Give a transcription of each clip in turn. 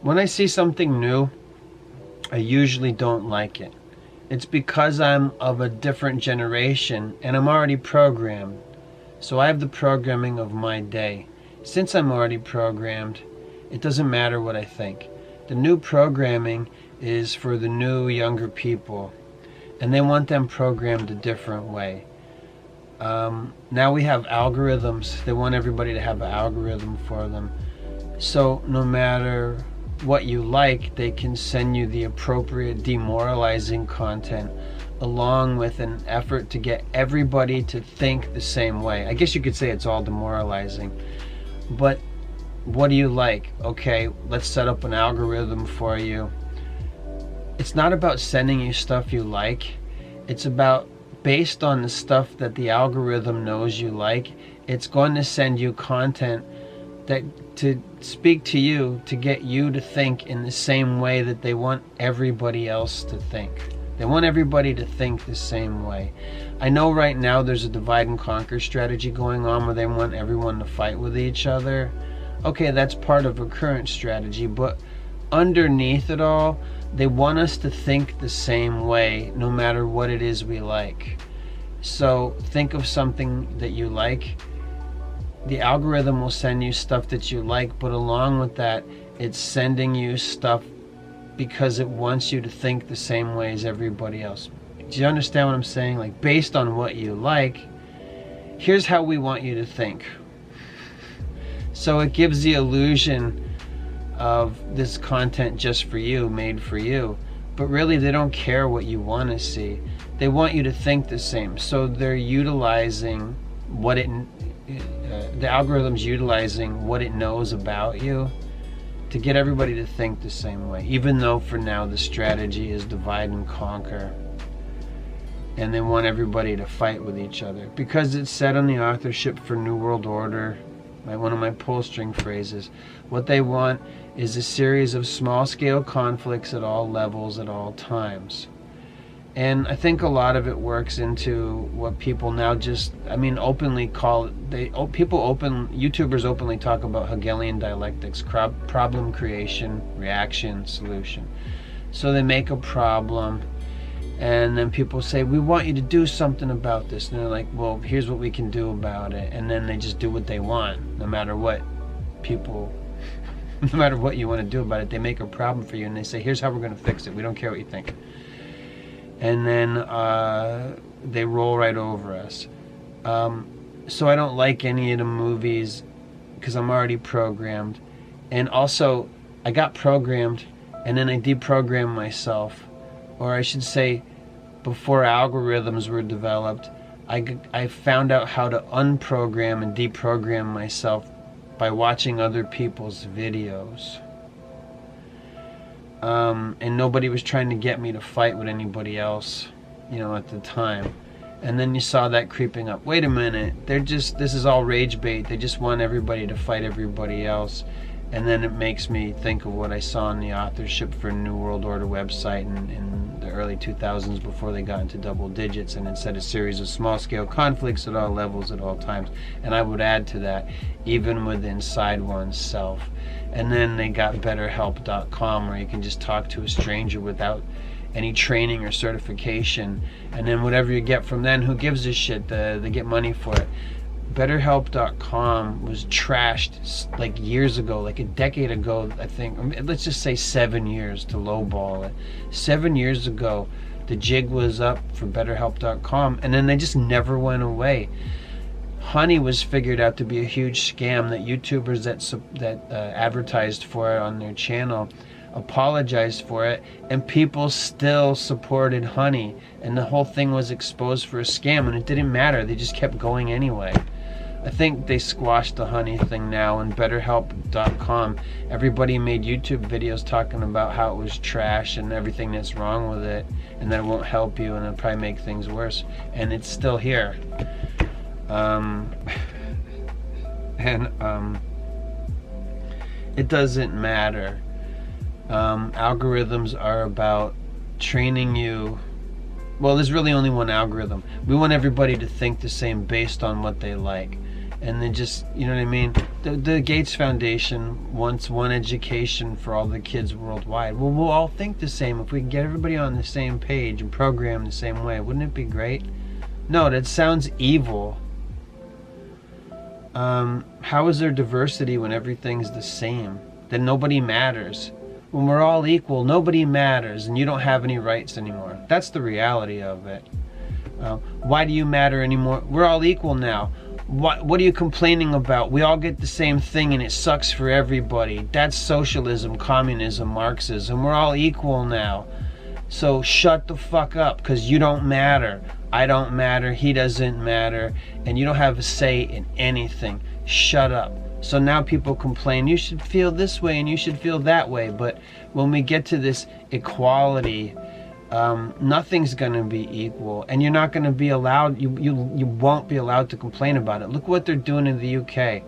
When I see something new, I usually don't like it. It's because I'm of a different generation and I'm already programmed. So I have the programming of my day. Since I'm already programmed, it doesn't matter what I think. The new programming is for the new, younger people, and they want them programmed a different way. Now we have algorithms. They want everybody to have an algorithm for them. So no matter what you like, they can send you the appropriate demoralizing content along with an effort to get everybody to think the same way. I guess you could say it's all demoralizing. But what do you like? Okay, let's set up an algorithm for you. It's not about sending you stuff you like. It's about, based on the stuff that the algorithm knows you like, it's going to send you content that to speak to you, to get you to think in the same way that they want everybody else to think. They want everybody to think the same way. I know right now there's a divide and conquer strategy going on where they want everyone to fight with each other. Okay, that's part of a current strategy, but underneath it all, they want us to think the same way no matter what it is we like. So think of something that you like. The algorithm will send you stuff that you like, but along with that, it's sending you stuff because it wants you to think the same way as everybody else. Do you understand what I'm saying? Like, based on what you like, here's how we want you to think. So it gives the illusion of this content just for you, made for you. But really, they don't care what you want to see. They want you to think the same. So they're utilizing what the algorithm's utilizing what it knows about you to get everybody to think the same way, even though for now the strategy is divide and conquer, and they want everybody to fight with each other because it's said on the authorship for New World Order, one of my pull string phrases, what they want is a series of small-scale conflicts at all levels at all times. And I think a lot of it works into what people now just, openly call it. YouTubers openly talk about Hegelian dialectics, problem creation, reaction, solution. So they make a problem, and then people say, we want you to do something about this. And they're like, well, here's what we can do about it. And then they just do what they want, no matter what no matter what you want to do about it. They make a problem for you, and they say, here's how we're going to fix it. We don't care what you think. And then they roll right over us. So I don't like any of the movies because I'm already programmed. And also, I got programmed and then I deprogrammed myself. Or I should say, before algorithms were developed, I found out how to unprogram and deprogram myself by watching other people's videos. And nobody was trying to get me to fight with anybody else, at the time. And then you saw that creeping up. Wait a minute, this is all rage bait. They just want everybody to fight everybody else. And then it makes me think of what I saw in the authorship for New World Order website in the early 2000s before they got into double digits, and it said a series of small-scale conflicts at all levels at all times. And I would add to that, even within inside one's self. And then they got BetterHelp.com, where you can just talk to a stranger without any training or certification. And then whatever you get from them, who gives a shit? They get money for it. BetterHelp.com was trashed like years ago, like a decade ago, I think. Let's just say 7 years to lowball it. 7 years ago, the jig was up for BetterHelp.com, and then they just never went away. Honey was figured out to be a huge scam that YouTubers that advertised for it on their channel apologized for it, and people still supported Honey, and the whole thing was exposed for a scam, and it didn't matter. They just kept going anyway. I think they squashed the Honey thing now, and BetterHelp.com, everybody made YouTube videos talking about how it was trash and everything that's wrong with it, and that it won't help you and it'll probably make things worse, and it's still here. It doesn't matter. Algorithms are about training you. Well, there's really only one algorithm. We want everybody to think the same based on what they like. and then just, you know what I mean? The Gates Foundation wants one education for all the kids worldwide. Well, we'll all think the same if we can get everybody on the same page and program the same way. Wouldn't it be great? No, that sounds evil. How is there diversity when everything's the same? Then nobody matters. When we're all equal, nobody matters, and you don't have any rights anymore. That's the reality of it. Why do you matter anymore? We're all equal now. What are you complaining about? We all get the same thing and it sucks for everybody. That's socialism, communism, Marxism. We're all equal now. So shut the fuck up, because you don't matter. I don't matter. He doesn't matter. And you don't have a say in anything. Shut up. So now people complain, you should feel this way and you should feel that way. But when we get to this equality, nothing's going to be equal, and you're not going to be allowed, you won't be allowed to complain about it. Look what they're doing in the UK.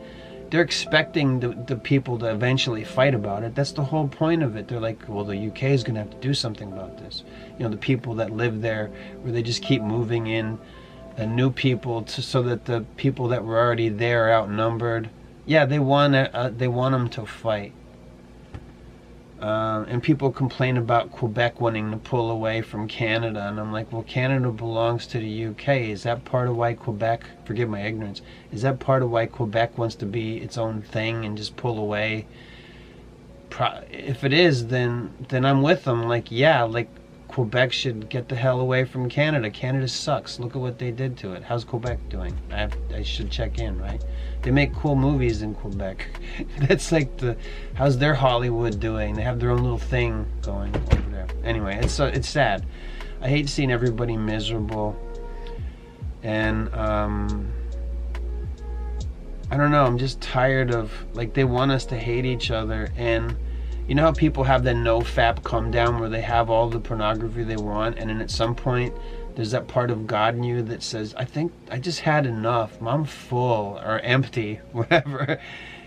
They're expecting the people to eventually fight about it. That's the whole point of it. They're like, well, the UK is going to have to do something about this. You know, the people that live there, where they just keep moving in new people so that the people that were already there are outnumbered. Yeah, they want them to fight. And people complain about Quebec wanting to pull away from Canada, and I'm like, well, Canada belongs to the UK. Is that part of why Quebec, forgive my ignorance, is that part of why Quebec wants to be its own thing and just pull away? If it is, then I'm with them. Like, yeah, like Quebec should get the hell away from Canada. Canada sucks. Look at what they did to it. How's Quebec doing? I should check in, right? They make cool movies in Quebec. That's like how's their Hollywood doing? They have their own little thing going over there. Anyway, it's sad. I hate seeing everybody miserable. And I don't know, I'm just tired of, like, they want us to hate each other. And you know how people have the no-fap come down where they have all the pornography they want, and then at some point there's that part of God in you that says, I think I just had enough. I'm full, or empty, whatever.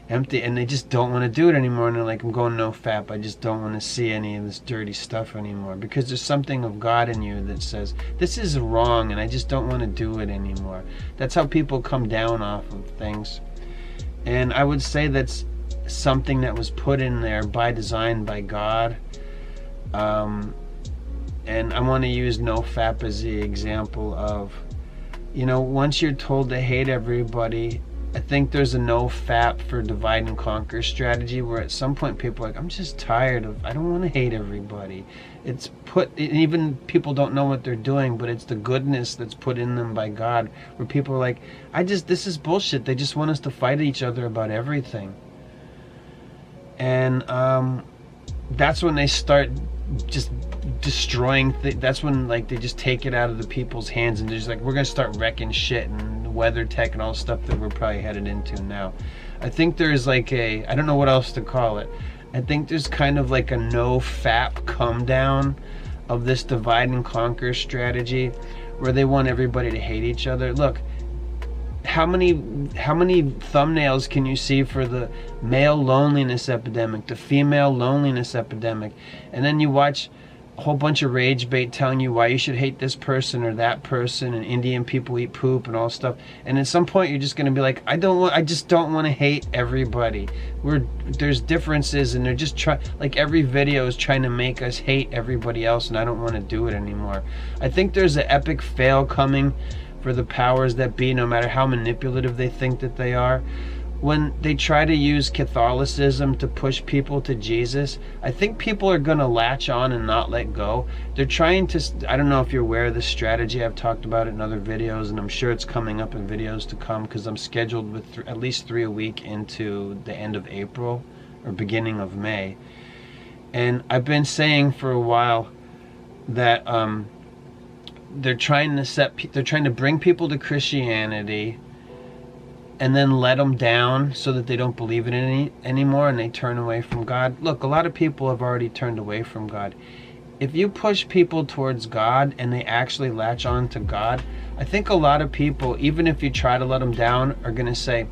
Empty, and they just don't want to do it anymore, and they're like, I'm going no-fap. I just don't want to see any of this dirty stuff anymore, because there's something of God in you that says, this is wrong, and I just don't want to do it anymore. That's how people come down off of things. And I would say that's something that was put in there by design by God. And I want to use no-fap as the example of, you know, once you're told to hate everybody, I think there's a no-fap for divide and conquer strategy, where at some point people are like, I'm just tired of, I don't want to hate everybody. It's even people don't know what they're doing, but it's the goodness that's put in them by God, where people are like, this is bullshit. They just want us to fight each other about everything. And that's when they start just destroying that's when, like, they just take it out of the people's hands, and they're just like, we're gonna start wrecking shit and weather tech and all stuff that we're probably headed into now. I think there's like I don't know what else to call it. I think there's kind of like a no-fap come down of this divide and conquer strategy, where they want everybody to hate each other. Look, how many thumbnails can you see for the male loneliness epidemic, the female loneliness epidemic, and then you watch a whole bunch of rage bait telling you why you should hate this person or that person, and Indian people eat poop and all stuff, and at some point you're just going to be like, I just don't want to hate everybody. There's differences, and they're just like, every video is trying to make us hate everybody else, and I don't want to do it anymore. I think there's an epic fail coming for the powers that be, no matter how manipulative they think that they are. When they try to use Catholicism to push people to Jesus, I think people are going to latch on and not let go. They're trying to, I don't know if you're aware of this strategy, I've talked about it in other videos, and I'm sure it's coming up in videos to come, because I'm scheduled with at least 3 a week into the end of April or beginning of May. And I've been saying for a while that they're trying to bring people to Christianity and then let them down so that they don't believe in it anymore, and they turn away from God. Look, a lot of people have already turned away from God. If you push people towards God and they actually latch on to God, I think a lot of people, even if you try to let them down, are going to say,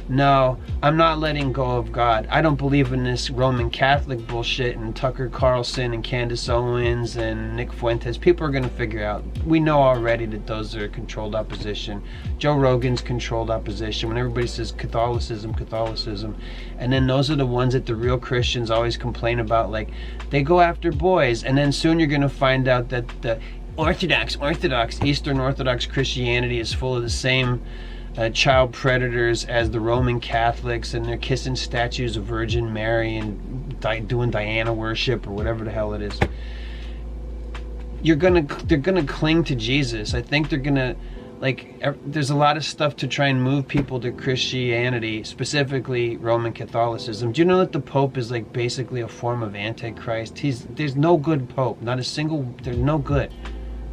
No, I'm not letting go of God. I don't believe in this Roman Catholic bullshit and Tucker Carlson and Candace Owens and Nick Fuentes. People are going to figure out. We know already that those are controlled opposition. Joe Rogan's controlled opposition. When everybody says Catholicism, Catholicism, and then those are the ones that the real Christians always complain about, like they go after boys, and then soon you're going to find out that the Orthodox, Eastern Orthodox Christianity is full of the same child predators as the Roman Catholics, and they're kissing statues of Virgin Mary and doing Diana worship or whatever the hell it is. They're gonna cling to Jesus. I think they're gonna, like, there's a lot of stuff to try and move people to Christianity, specifically Roman Catholicism. Do you know that the Pope is like basically a form of Antichrist? There's no good Pope, not a single. There's no good.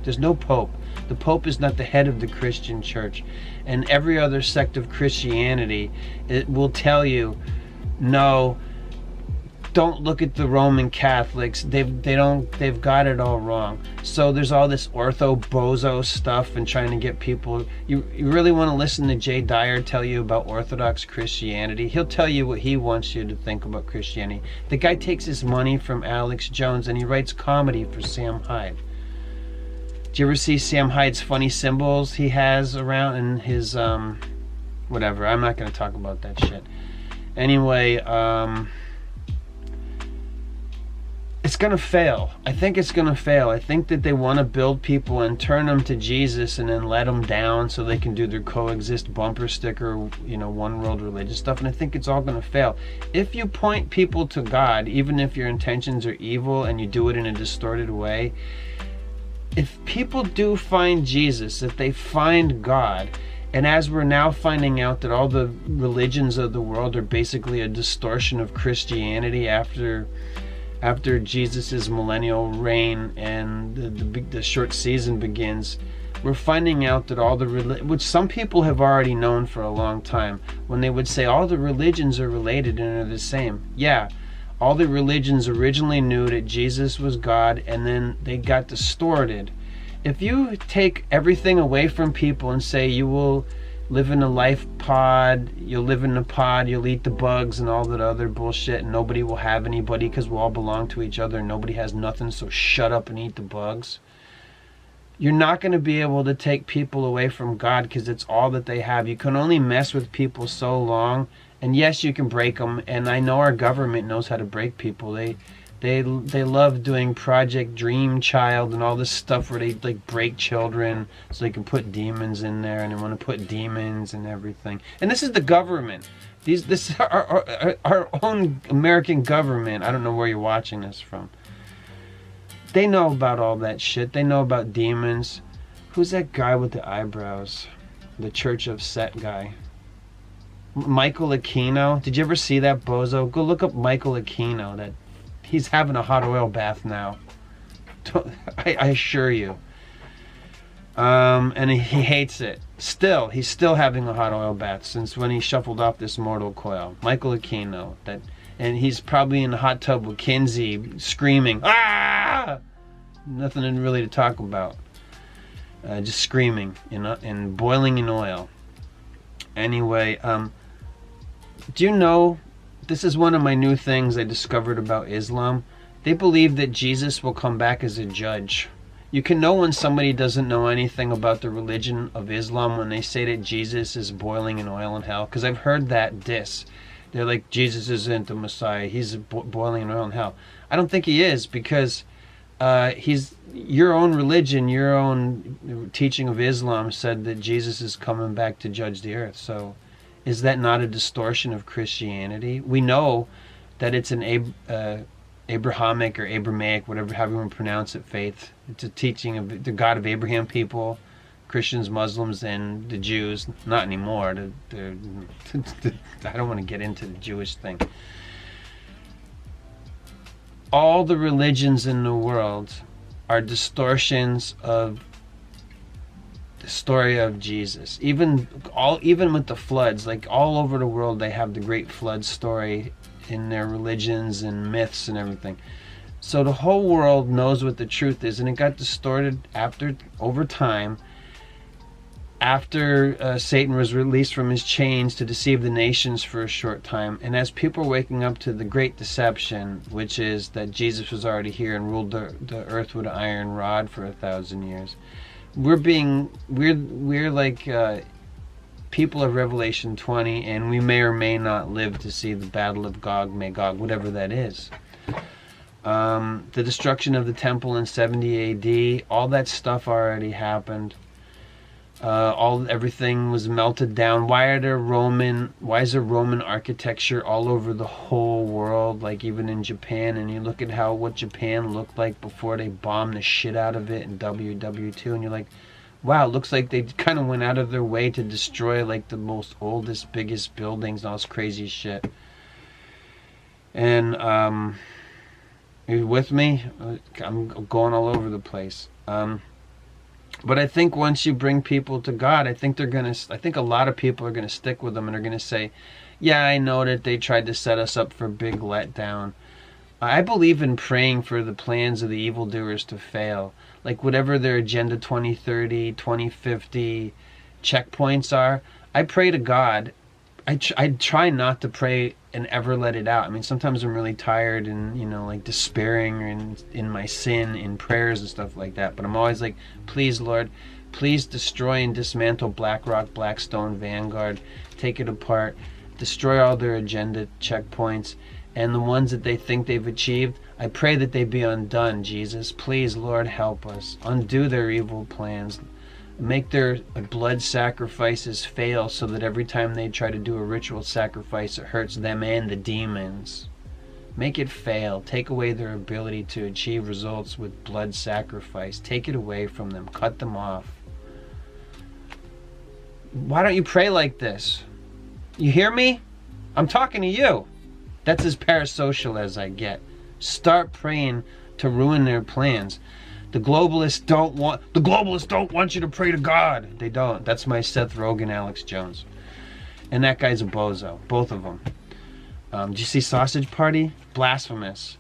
There's no Pope. The Pope is not the head of the Christian church. And every other sect of Christianity, it will tell you, no, don't look at the Roman Catholics. They've got it all wrong. So there's all this ortho bozo stuff and trying to get people. You really want to listen to Jay Dyer tell you about Orthodox Christianity? He'll tell you what he wants you to think about Christianity. The guy takes his money from Alex Jones and he writes comedy for Sam Hyde. Do you ever see Sam Hyde's funny symbols he has around in his, whatever, I'm not going to talk about that shit. Anyway, it's going to fail. I think it's going to fail. I think that they want to build people and turn them to Jesus and then let them down so they can do their coexist bumper sticker, one world religion stuff, and I think it's all going to fail. If you point people to God, even if your intentions are evil and you do it in a distorted way, if people do find Jesus, if they find God, and as we're now finding out that all the religions of the world are basically a distortion of Christianity after Jesus' millennial reign and the short season begins, we're finding out that all the which some people have already known for a long time, when they would say all the religions are related and are the same. Yeah. All the religions originally knew that Jesus was God, and then they got distorted. If you take everything away from people and say you will live in a life pod, you'll live in a pod, you'll eat the bugs and all that other bullshit, and nobody will have anybody because we all belong to each other and nobody has nothing, so shut up and eat the bugs. You're not going to be able to take people away from God because it's all that they have. You can only mess with people so long. And yes, you can break them, and I know our government knows how to break people. They love doing Project Dream Child and all this stuff where they like break children so they can put demons in there, and they want to put demons and everything. And this is the government. This is our own American government. I don't know where you're watching this from. They know about all that shit. They know about demons. Who's that guy with the eyebrows? The Church of Set guy. Michael Aquino. Did you ever see that bozo? Go look up Michael Aquino. That he's having a hot oil bath now. I assure you. And he hates it. He's still having a hot oil bath since when he shuffled off this mortal coil. Michael Aquino. And he's probably in the hot tub with Kinsey screaming, ah! Nothing really to talk about. Just screaming and boiling in oil. Anyway, do you know, this is one of my new things I discovered about Islam. They believe that Jesus will come back as a judge. You can know when somebody doesn't know anything about the religion of Islam when they say that Jesus is boiling in oil in hell. Because I've heard that diss. They're like, Jesus isn't the Messiah. He's boiling in oil in hell. I don't think he is, because he's your own religion, your own teaching of Islam said that Jesus is coming back to judge the earth. So is that not a distortion of Christianity? We know that it's an Abrahamic or Abrahamic, however you want to pronounce it, faith. It's a teaching of the God of Abraham people, Christians, Muslims, and the Jews. Not anymore. I don't want to get into the Jewish thing. All the religions in the world are distortions of the story of Jesus. Even with the floods, like all over the world, they have the great flood story in their religions and myths and everything. So the whole world knows what the truth is, and it got distorted over time after Satan was released from his chains to deceive the nations for a short time, and as people are waking up to the great deception, which is that Jesus was already here and ruled the earth with an iron rod for 1,000 years, we're like people of Revelation 20, and we may or may not live to see the battle of Gog Magog, whatever that is. The destruction of the temple in 70 AD, all that stuff already happened. Everything was melted down. Why is there Roman architecture all over the whole world, like even in Japan? And you look at what Japan looked like before they bombed the shit out of it in WW2, and you're like, wow, it looks like they kind of went out of their way to destroy like the most oldest, biggest buildings and all this crazy shit. And are you with me? I'm going all over the place. But I think once you bring people to God, I think a lot of people are gonna stick with them and are gonna say, yeah, I know that they tried to set us up for a big letdown. I believe in praying for the plans of the evildoers to fail. Like whatever their Agenda 2030, 2050 checkpoints are, I pray to God. I try not to pray and ever let it out. I mean, sometimes I'm really tired and, like despairing in my sin, in prayers and stuff like that. But I'm always like, please, Lord, please destroy and dismantle BlackRock, Blackstone, Vanguard, take it apart, destroy all their agenda checkpoints, and the ones that they think they've achieved, I pray that they be undone, Jesus. Please, Lord, help us. Undo their evil plans. Make their blood sacrifices fail so that every time they try to do a ritual sacrifice, it hurts them and the demons. Make it fail. Take away their ability to achieve results with blood sacrifice. Take it away from them. Cut them off. Why don't you pray like this? You hear me? I'm talking to you. That's as parasocial as I get. Start praying to ruin their plans. The globalists don't want you to pray to God. They don't. That's my Seth Rogen, Alex Jones. And that guy's a bozo. Both of them. Did you see Sausage Party? Blasphemous.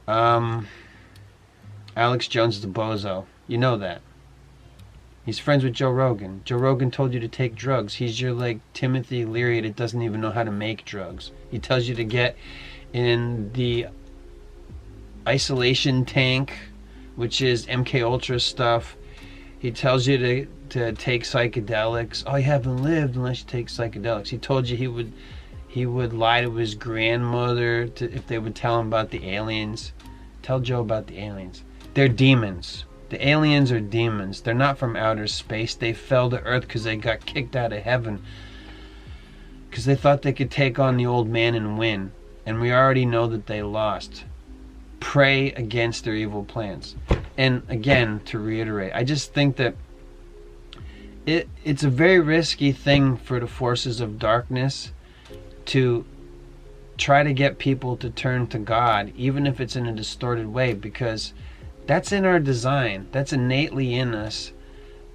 Alex Jones is a bozo. You know that. He's friends with Joe Rogan. Joe Rogan told you to take drugs. He's your like Timothy Leary that doesn't even know how to make drugs. He tells you to get in the isolation tank, which is MK Ultra stuff. He tells you to take psychedelics. Oh, you haven't lived unless you take psychedelics. He told you he would lie to his grandmother if they would tell him about the aliens. Tell Joe about the aliens. They're demons. The aliens are demons. They're not from outer space. They fell to Earth because they got kicked out of heaven because they thought they could take on the old man and win. And we already know that they lost. Pray against their evil plans. And again, to reiterate, I just think that it's a very risky thing for the forces of darkness to try to get people to turn to God, even if it's in a distorted way, because that's in our design. That's innately in us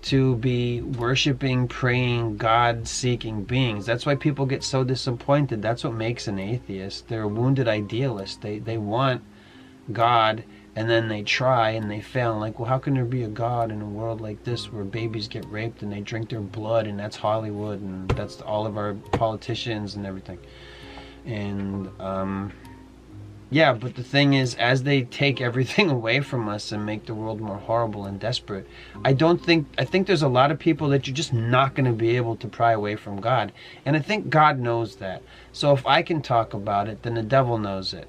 to be worshiping, praying, God-seeking beings. That's why people get so disappointed. That's what makes an atheist. They're a wounded idealist. They want God, and then they try and they fail. Like, well, how can there be a God in a world like this where babies get raped and they drink their blood, and that's Hollywood and that's all of our politicians and everything? And yeah, but the thing is, as they take everything away from us and make the world more horrible and desperate, I think there's a lot of people that you're just not going to be able to pry away from God. And I think God knows that. So if I can talk about it, then the devil knows it.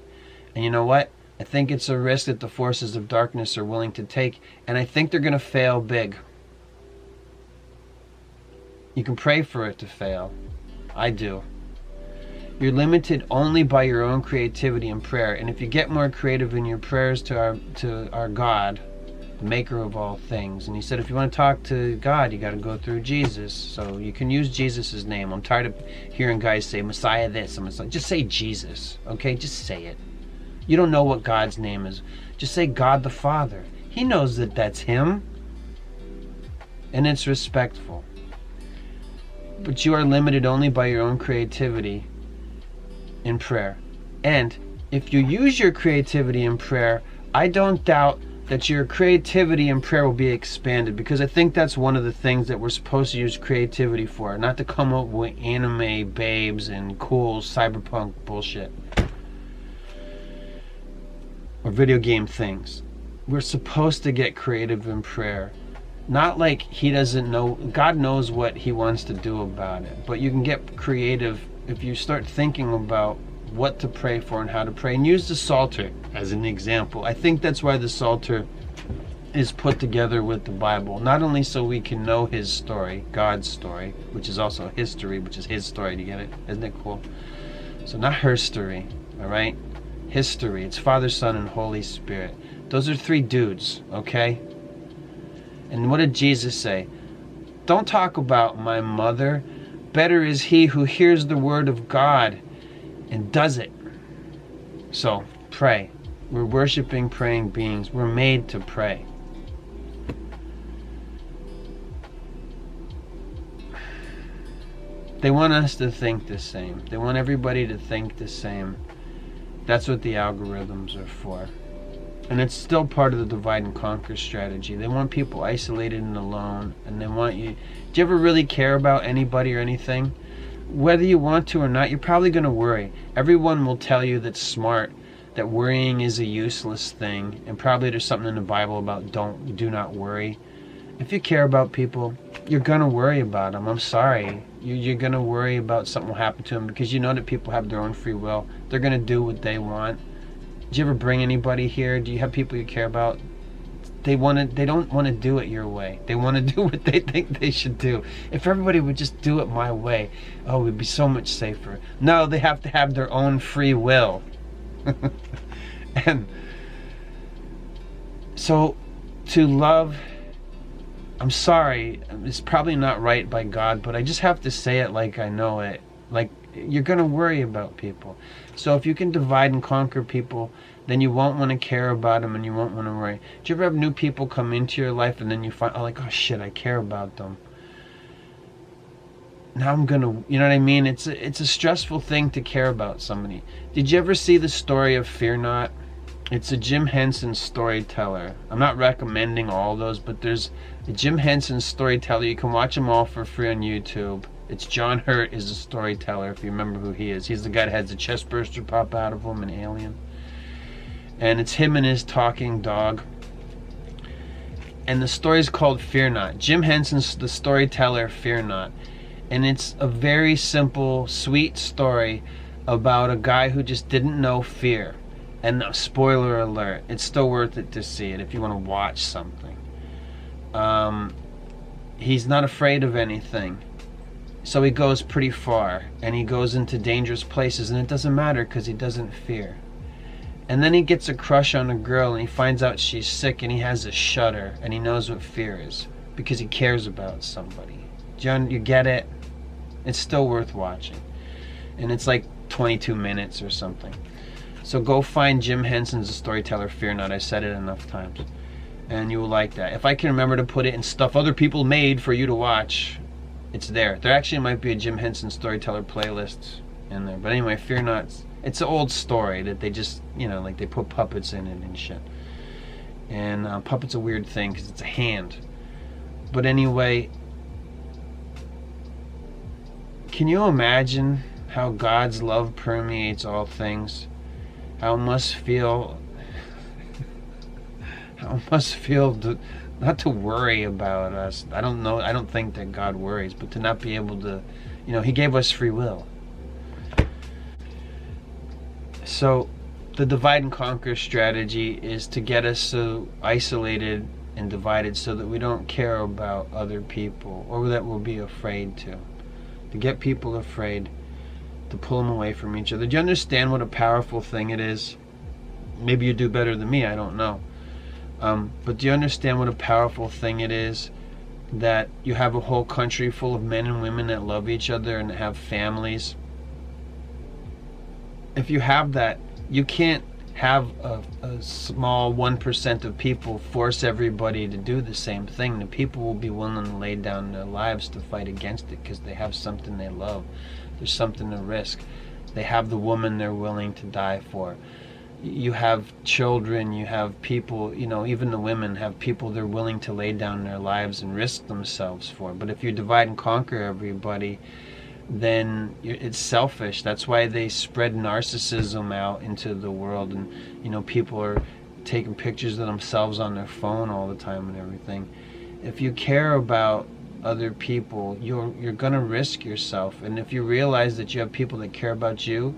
And you know what? I think it's a risk that the forces of darkness are willing to take, and I think they're going to fail big. You can pray for it to fail. I do. You're limited only by your own creativity and prayer, and if you get more creative in your prayers to our God, the maker of all things, and he said if you want to talk to God, you got to go through Jesus. So you can use Jesus' name. I'm tired of hearing guys say Messiah this and Messiah. Just say Jesus, okay? Just say it. You don't know what God's name is. Just say God the Father. He knows that that's him. And it's respectful. But you are limited only by your own creativity in prayer. And if you use your creativity in prayer, I don't doubt that your creativity in prayer will be expanded, because I think that's one of the things that we're supposed to use creativity for, not to come up with anime babes and cool cyberpunk bullshit or video game things. We're supposed to get creative in prayer. Not like he doesn't know, God knows what he wants to do about it, but you can get creative if you start thinking about what to pray for and how to pray, and use the Psalter as an example. I think that's why the Psalter is put together with the Bible, not only so we can know his story, God's story, which is also history, which is his story, to get it? Isn't it cool? So not her story, all right? History. It's Father, Son, and Holy Spirit. Those are three dudes, okay? And what did Jesus say? Don't talk about my mother. Better is he who hears the word of God and does it. So, pray. We're worshiping, praying beings. We're made to pray. They want us to think the same. They want everybody to think the same. That's what the algorithms are for. And it's still part of the divide and conquer strategy. They want people isolated and alone, and they want you... Do you ever really care about anybody or anything? Whether you want to or not, you're probably going to worry. Everyone will tell you that's smart, that worrying is a useless thing, and probably there's something in the Bible about do not worry. If you care about people, you're going to worry about them. I'm sorry. You're going to worry about something will happen to them, because you know that people have their own free will. They're going to do what they want. Do you ever bring anybody here? Do you have people you care about? They don't want to do it your way. They want to do what they think they should do. If everybody would just do it my way, oh, we'd be so much safer. No, they have to have their own free will. And so to love, I'm sorry, it's probably not right by God, but I just have to say it like I know it. Like, you're going to worry about people. So if you can divide and conquer people, then you won't want to care about them and you won't want to worry. Do you ever have new people come into your life and then you find, oh shit, I care about them. Now I'm going to, you know what I mean? It's a stressful thing to care about somebody. Did you ever see the story of Fear Not? It's a Jim Henson storyteller. I'm not recommending all those, but there's a Jim Henson storyteller. You can watch them all for free on YouTube. It's John Hurt is a storyteller, if you remember who he is. He's the guy that has the chest burster pop out of him in Alien. And it's him and his talking dog. And the story's called Fear Not. Jim Henson's the storyteller, Fear Not. And it's a very simple, sweet story about a guy who just didn't know fear. And spoiler alert, it's still worth it to see it if you want to watch something. He's not afraid of anything. So he goes pretty far, and he goes into dangerous places, and it doesn't matter because he doesn't fear. And then he gets a crush on a girl, and he finds out she's sick, and he has a shudder, and he knows what fear is because he cares about somebody. John, you get it? It's still worth watching. And it's like 22 minutes or something. So go find Jim Henson's A Storyteller, Fear Not. I said it enough times. And you will like that. If I can remember to put it in stuff other people made for you to watch, it's there. There actually might be a Jim Henson Storyteller playlist in there. But anyway, Fear Not. It's an old story that they just, like they put puppets in it and shit. And puppet's a weird thing because it's a hand. But anyway, can you imagine how God's love permeates all things? How it must feel not to worry about us. I don't know. I don't think that God worries, but to not be able to, he gave us free will. So the divide and conquer strategy is to get us so isolated and divided so that we don't care about other people, or that we'll be afraid to get people afraid, to pull them away from each other. Do you understand what a powerful thing it is? Maybe you do better than me, I don't know. But do you understand what a powerful thing it is that you have a whole country full of men and women that love each other and have families? If you have that, you can't have a small 1% of people force everybody to do the same thing. The people will be willing to lay down their lives to fight against it because they have something they love. There's something to risk. They have the woman they're willing to die for. you have children, you have people, even the women have people they're willing to lay down their lives and risk themselves for. But if you divide and conquer everybody, then it's selfish. That's why they spread narcissism out into the world, and people are taking pictures of themselves on their phone all the time and everything. If you care about other people, you're gonna risk yourself. And if you realize that you have people that care about you,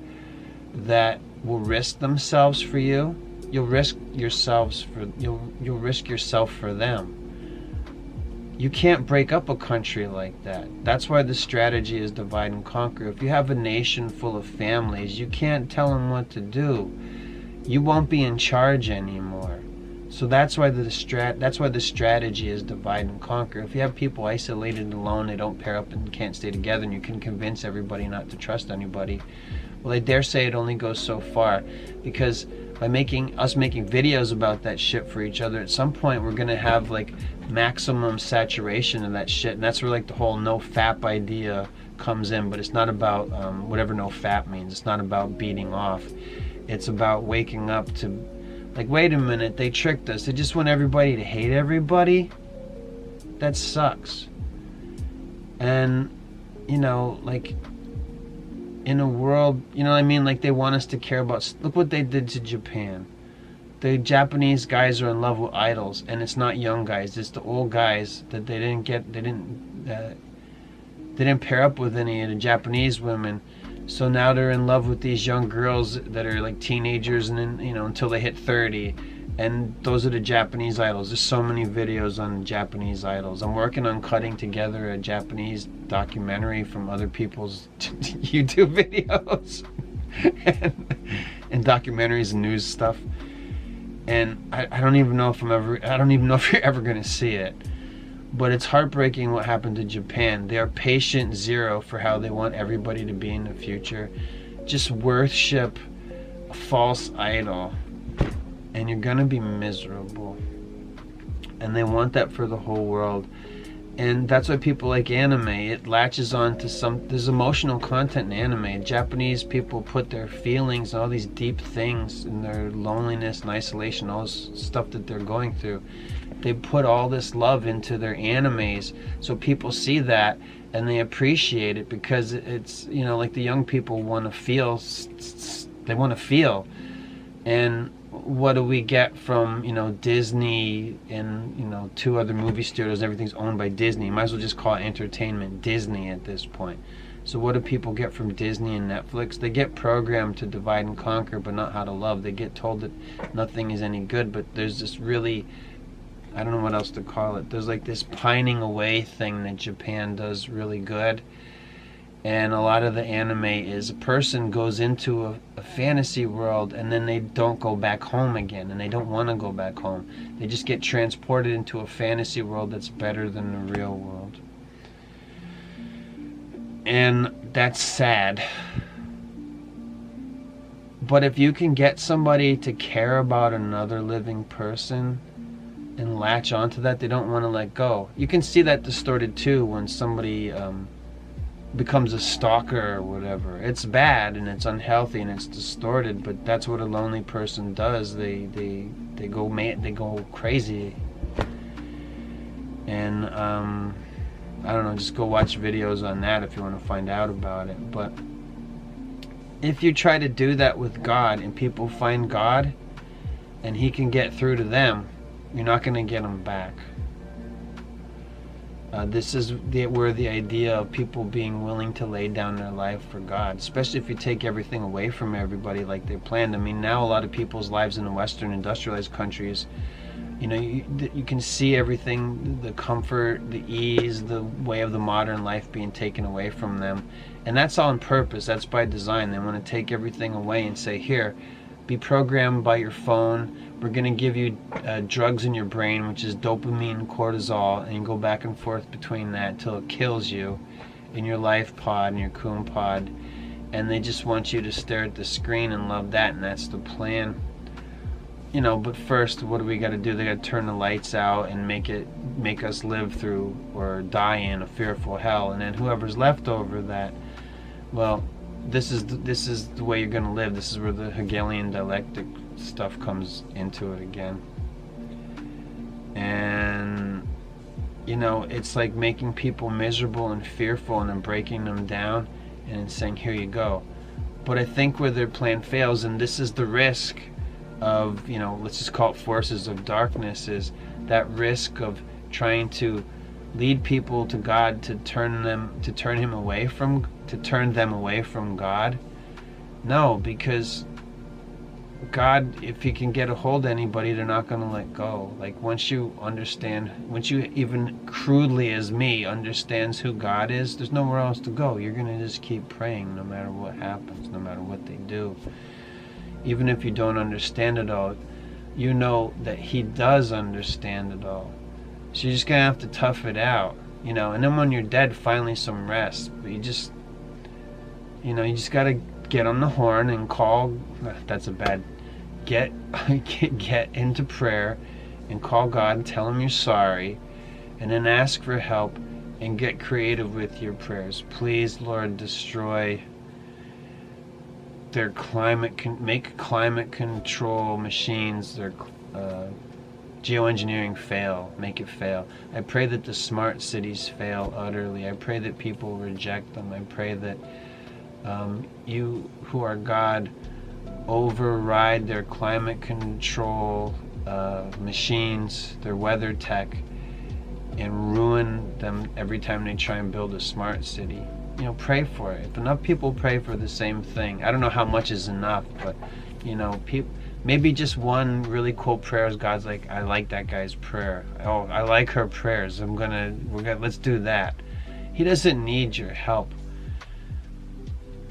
that will risk themselves for you, you'll risk yourself for them. You can't break up a country like that. That's why the strategy is divide and conquer. If you have a nation full of families, you can't tell them what to do. You won't be in charge anymore. So that's why the strategy is divide and conquer. If you have people isolated and alone, they don't pair up and can't stay together, and you can convince everybody not to trust anybody, well, I dare say it only goes so far. Because by making videos about that shit for each other, at some point we're gonna have like maximum saturation of that shit, and that's where like the whole no fap idea comes in. But it's not about whatever no fap means. It's not about beating off. It's about waking up to, like, wait a minute, they tricked us. They just want everybody to hate everybody? That sucks. And, like, in a world, like they want us to care about, look what they did to Japan. The Japanese guys are in love with idols, and it's not young guys, it's the old guys that they didn't pair up with any of the Japanese women. So now they're in love with these young girls that are like teenagers, and then, until they hit 30. And those are the Japanese idols. There's so many videos on Japanese idols. I'm working on cutting together a Japanese documentary from other people's YouTube videos and documentaries and news stuff. And I don't even know if you're ever going to see it. But it's heartbreaking what happened to Japan. They are patient zero for how they want everybody to be in the future. Just worship a false idol, and you're gonna be miserable. And they want that for the whole world. And that's why people like anime. It latches on to there's emotional content in anime. Japanese people put their feelings and all these deep things, and their loneliness and isolation, all this stuff that they're going through. They put all this love into their animes, so people see that and they appreciate it, because it's, like the young people want to feel. They want to feel. And what do we get from, Disney and, 2 other movie studios? Everything's owned by Disney. You might as well just call it entertainment Disney at this point. So what do people get from Disney and Netflix? They get programmed to divide and conquer, but not how to love. They get told that nothing is any good, but there's this really, I don't know what else to call it. There's like this pining away thing that Japan does really good. And a lot of the anime is a person goes into a fantasy world, and then they don't go back home again, and they don't want to go back home. They just get transported into a fantasy world that's better than the real world. And that's sad. But if you can get somebody to care about another living person and latch onto that, they don't want to let go. You can see that distorted too when somebody becomes a stalker or whatever. It's bad and it's unhealthy and it's distorted, but that's what a lonely person does. They go mad, they go crazy. And I don't know, just go watch videos on that if you want to find out about it. But if you try to do that with God and people find God and he can get through to them, you're not going to get them back. This is where the idea of people being willing to lay down their life for God, especially if you take everything away from everybody like they planned. I mean, now a lot of people's lives in the Western industrialized countries, you can see everything, the comfort, the ease, the way of the modern life being taken away from them. And that's all on purpose. That's by design. They want to take everything away and say, here, be programmed by your phone. We're going to give you drugs in your brain, which is dopamine, cortisol, and you go back and forth between that until it kills you in your life pod and your coon pod. And they just want you to stare at the screen and love that, and that's the plan. But first, what do we got to do? They got to turn the lights out and make us live through or die in a fearful hell. And then whoever's left over that, well, this is the way you're going to live. This is where the Hegelian dialectic stuff comes into it again. And it's like making people miserable and fearful and then breaking them down and saying, here you go. But I think where their plan fails, and this is the risk of, let's just call it forces of darkness, is that risk of trying to lead people to God to turn them away from God. No, because God, if he can get a hold of anybody, they're not going to let go. Like once you even crudely as me understands who God is, there's nowhere else to go. You're going to just keep praying no matter what happens, no matter what they do. Even if you don't understand it all, you know that he does understand it all. So you're just going to have to tough it out, and then when you're dead, finally some rest. But you just got to get on the horn and call. That's a bad. Get into prayer and call God and tell him you're sorry, and then ask for help and get creative with your prayers. Please, Lord, destroy their make climate control machines, their geoengineering fail, make it fail. I pray that the smart cities fail utterly. I pray that people reject them. I pray that you, who are God, override their climate control machines, their weather tech, and ruin them every time they try and build a smart city. Pray for it. If enough people pray for the same thing, I don't know how much is enough, but maybe just one really cool prayer is God's like, I like that guy's prayer. Oh, I like her prayers. Let's do that. He doesn't need your help.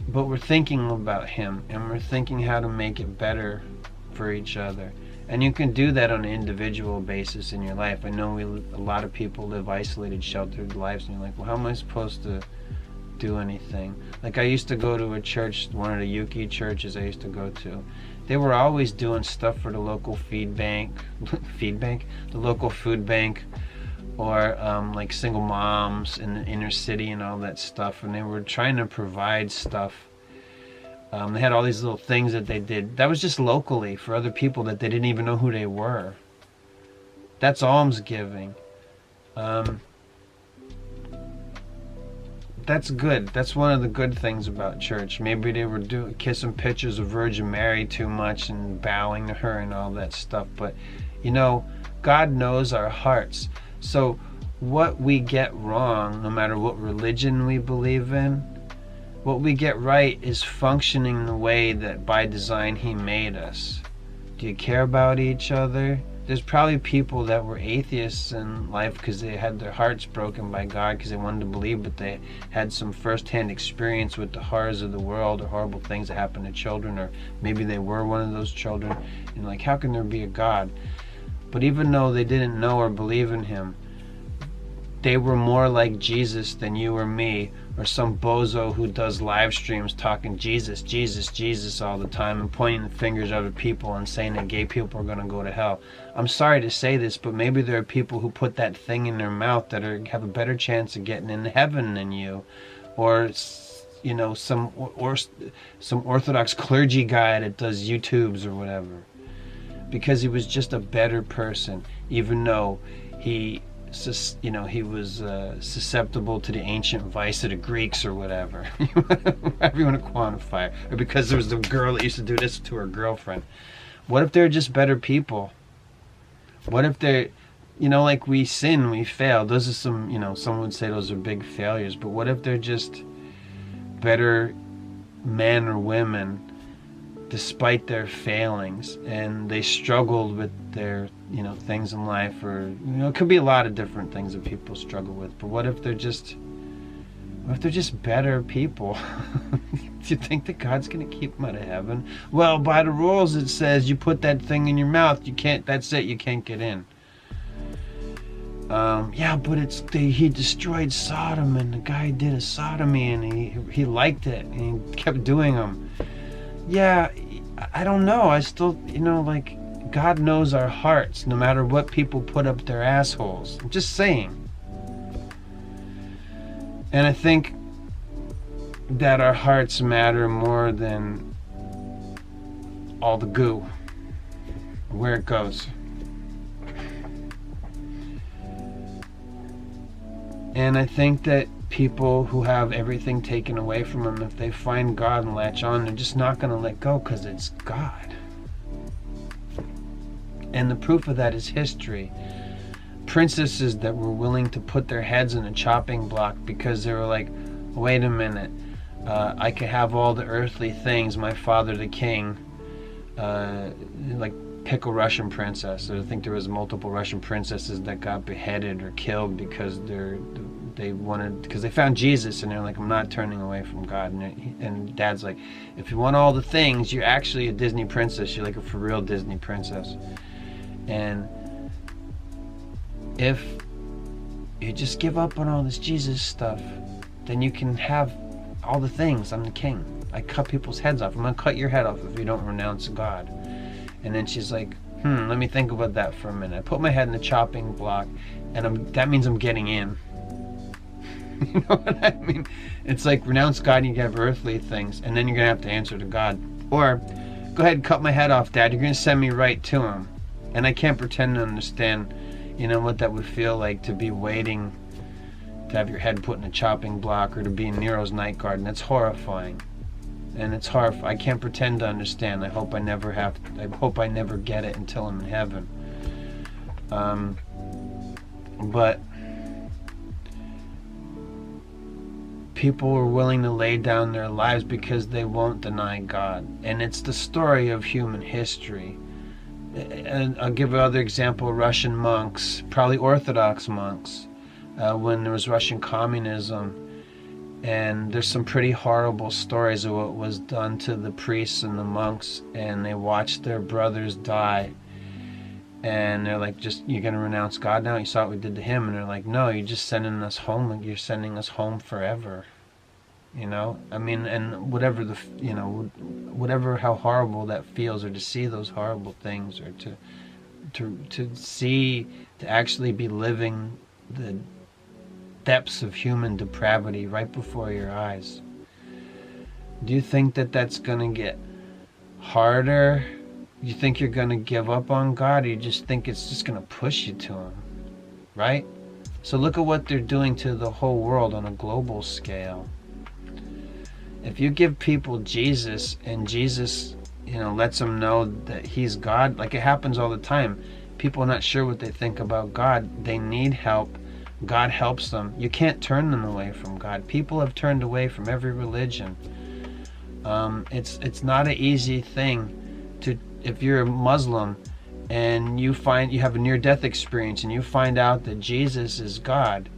But we're thinking about him, and we're thinking how to make it better for each other. And you can do that on an individual basis in your life. I know a lot of people live isolated, sheltered lives, and you're like, well, how am I supposed to do anything? Like I used to go to a church, one of the Yuki churches I used to go to. They were always doing stuff for the local the local food bank, or like single moms in the inner city and all that stuff, and they were trying to provide stuff. They had all these little things that they did that was just locally for other people that they didn't even know who they were. That's almsgiving. That's good. That's one of the good things about church. Maybe they were kissing pictures of Virgin Mary too much and bowing to her and all that stuff, but God knows our hearts. So what we get wrong, no matter what religion we believe in, what we get right is functioning the way that by design he made us. Do you care about each other? There's probably people that were atheists in life because they had their hearts broken by God because they wanted to believe, but they had some first-hand experience with the horrors of the world or horrible things that happen to children, or maybe they were one of those children. And like, how can there be a God? But even though they didn't know or believe in him, they were more like Jesus than you or me, or some bozo who does live streams talking Jesus, Jesus, Jesus all the time and pointing the fingers at other people and saying that gay people are going to go to hell. I'm sorry to say this, but maybe there are people who put that thing in their mouth that have a better chance of getting into heaven than you, or some Orthodox clergy guy that does YouTubes or whatever, because he was just a better person, even though he was susceptible to the ancient vice of the Greeks or whatever. However you want to quantify it. Or because there was a girl that used to do this to her girlfriend. What if they're just better people? What if they're, like we sin, we fail. Those are some, some would say those are big failures. But what if they're just better men or women despite their failings, and they struggled with their things in life, or it could be a lot of different things that people struggle with, but what if they're just better people? Do you think that God's going to keep them out of heaven? Well, by the rules it says you put that thing in your mouth, that's it, you can't get in. Yeah, but he destroyed Sodom, and the guy did a sodomy, and he liked it, and he kept doing them. Yeah, I don't know. I still, God knows our hearts, no matter what people put up their assholes. I'm just saying. And I think that our hearts matter more than all the goo. where it goes. And I think that people who have everything taken away from them, if they find God and latch on, they're just not going to let go because it's God. And the proof of that is history. Princesses that were willing to put their heads in a chopping block because they were like, wait a minute, I could have all the earthly things, my father the king, like pick a Russian princess. I think there was multiple Russian princesses that got beheaded or killed because because they found Jesus and they're like, I'm not turning away from God. And Dad's like, if you want all the things, you're actually a Disney princess. You're like a for real Disney princess. And if you just give up on all this Jesus stuff, then you can have all the things. I'm the king. I cut people's heads off. I'm going to cut your head off if you don't renounce God. And then she's like, let me think about that for a minute. I put my head in the chopping block, and that means I'm getting in. You know what I mean? It's like, renounce God and you have earthly things, and then you're going to have to answer to God. Or, go ahead and cut my head off, Dad. You're going to send me right to him. And I can't pretend to understand, what that would feel like to be waiting to have your head put in a chopping block or to be in Nero's night guard. And it's horrifying. And it's horrifying. I can't pretend to understand. I hope I never get it until I'm in heaven. But people are willing to lay down their lives because they won't deny God. And it's the story of human history. And I'll give another example. Russian monks, probably Orthodox monks, when there was Russian communism, and there's some pretty horrible stories of what was done to the priests and the monks, and they watched their brothers die, and they're like, you're going to renounce God now? You saw what we did to him. And they're like, no, you're just sending us home. You're sending us home forever. I mean, and whatever whatever how horrible that feels, or to see those horrible things, or to actually be living the depths of human depravity right before your eyes. Do you think that that's going to get harder? You think you're going to give up on God, or you just think it's just going to push you to him, right? So look at what they're doing to the whole world on a global scale. If you give people Jesus, and Jesus, lets them know that he's God, like it happens all the time. People are not sure what they think about God. They need help. God helps them. You can't turn them away from God. People have turned away from every religion. It's not an easy thing to, if you're a Muslim and you have a near-death experience and you find out that Jesus is God,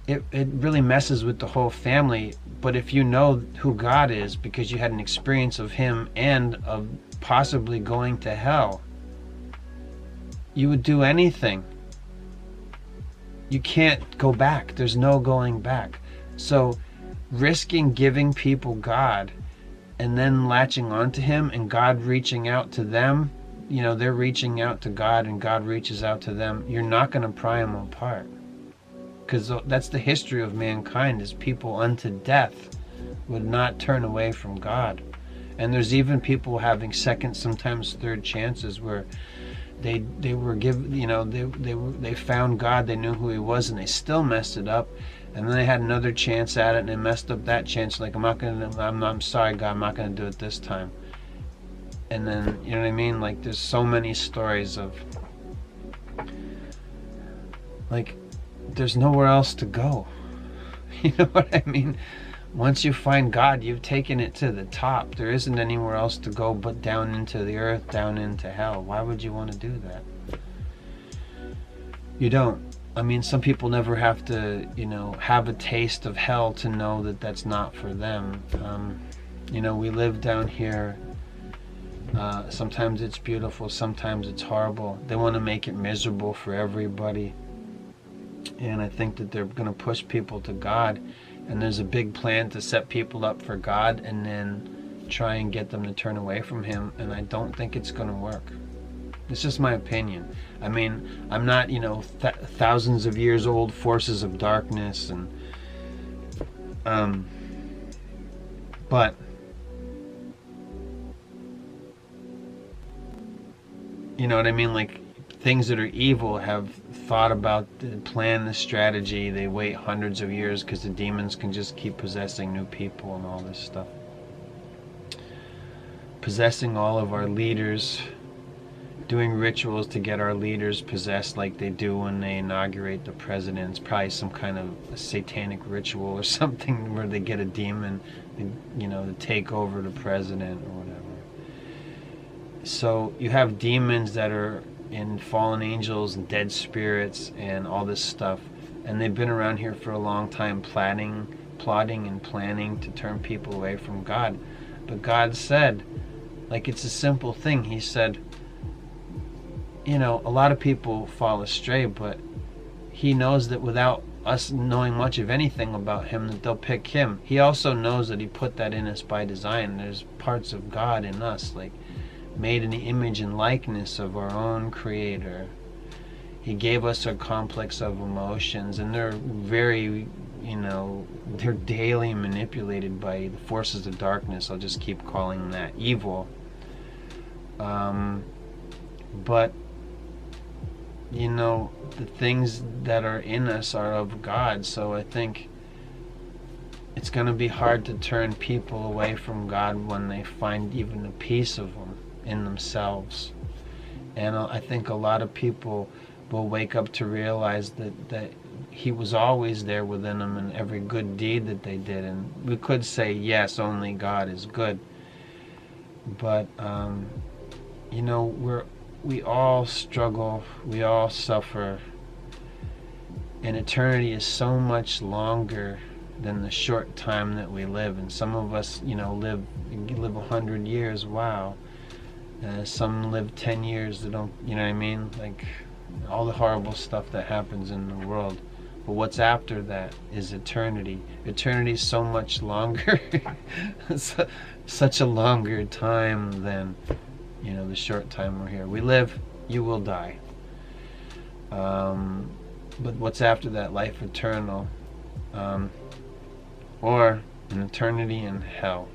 it really messes with the whole family. But if you know who God is because you had an experience of him and of possibly going to hell, you would do anything. You can't go back. There's no going back. So risking giving people God and then latching onto him and God reaching out to them, they're reaching out to God and God reaches out to them, you're not going to pry them apart. Because that's the history of mankind, is people unto death would not turn away from God. And there's even people having second, sometimes third chances where they were given, they found God, they knew who he was, and they still messed it up. And then they had another chance at it and they messed up that chance. Like, I'm sorry, God, I'm not going to do it this time. And then, you know what I mean? Like, there's so many stories of, like, there's nowhere else to go. You know what I mean? Once you find God, you've taken it to the top. There isn't anywhere else to go but down into the earth, down into hell. Why would you want to do that? You don't. I mean, some people never have to, have a taste of hell to know that that's not for them. We live down here. Sometimes it's beautiful, sometimes it's horrible. They want to make it miserable for everybody. And I think that they're going to push people to God, and there's a big plan to set people up for God and then try and get them to turn away from him, and I don't think it's going to work. It's just my opinion. I mean, I'm not, thousands of years old forces of darkness, and you know what I mean? Like, things that are evil have thought about the plan, the strategy. They wait hundreds of years because the demons can just keep possessing new people and all this stuff. Possessing all of our leaders, doing rituals to get our leaders possessed like they do when they inaugurate the president. It's probably some kind of a satanic ritual or something where they get a demon, you know, to take over the president or whatever. So you have demons that are in fallen angels and dead spirits and all this stuff, and they've been around here for a long time plotting and planning to turn people away from God. But God said, like, it's a simple thing. He said, you know, a lot of people fall astray, but he knows that without us knowing much of anything about him, that they'll pick him. He also knows that he put that in us by design. There's parts of God in us, like made in the image and likeness of our own Creator. He gave us a complex of emotions, and they're very, you know, they're daily manipulated by the forces of darkness. I'll just keep calling that evil. But you know, the things that are in us are of God, so I think it's going to be hard to turn people away from God when they find even a piece of Him in themselves. And I think a lot of people will wake up to realize that He was always there within them in every good deed that they did. And we could say, yes, only God is good. But, you know, we all struggle, we all suffer, and eternity is so much longer than the short time that we live. And some of us, you know, live 100 years, wow. Some live 10 years, they don't, you know what I mean? Like, all the horrible stuff that happens in the world. But what's after that is eternity. Eternity is so much longer, such a longer time than, you know, the short time we're here. We live, you will die. But what's after that? Life eternal. Or an eternity in hell.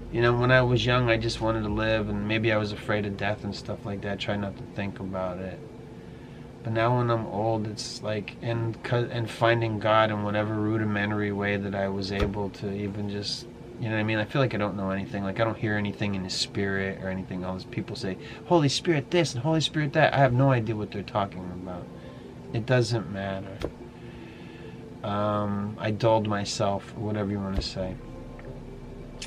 You know, when I was young, I just wanted to live, and maybe I was afraid of death and stuff like that. Try not to think about it. But now when I'm old, it's like, and finding God in whatever rudimentary way that I was able to even just, you know what I mean? I feel like I don't know anything. Like, I don't hear anything in the Spirit or anything else. People say, Holy Spirit this and Holy Spirit that. I have no idea what they're talking about. It doesn't matter. I dulled myself, or whatever you want to say.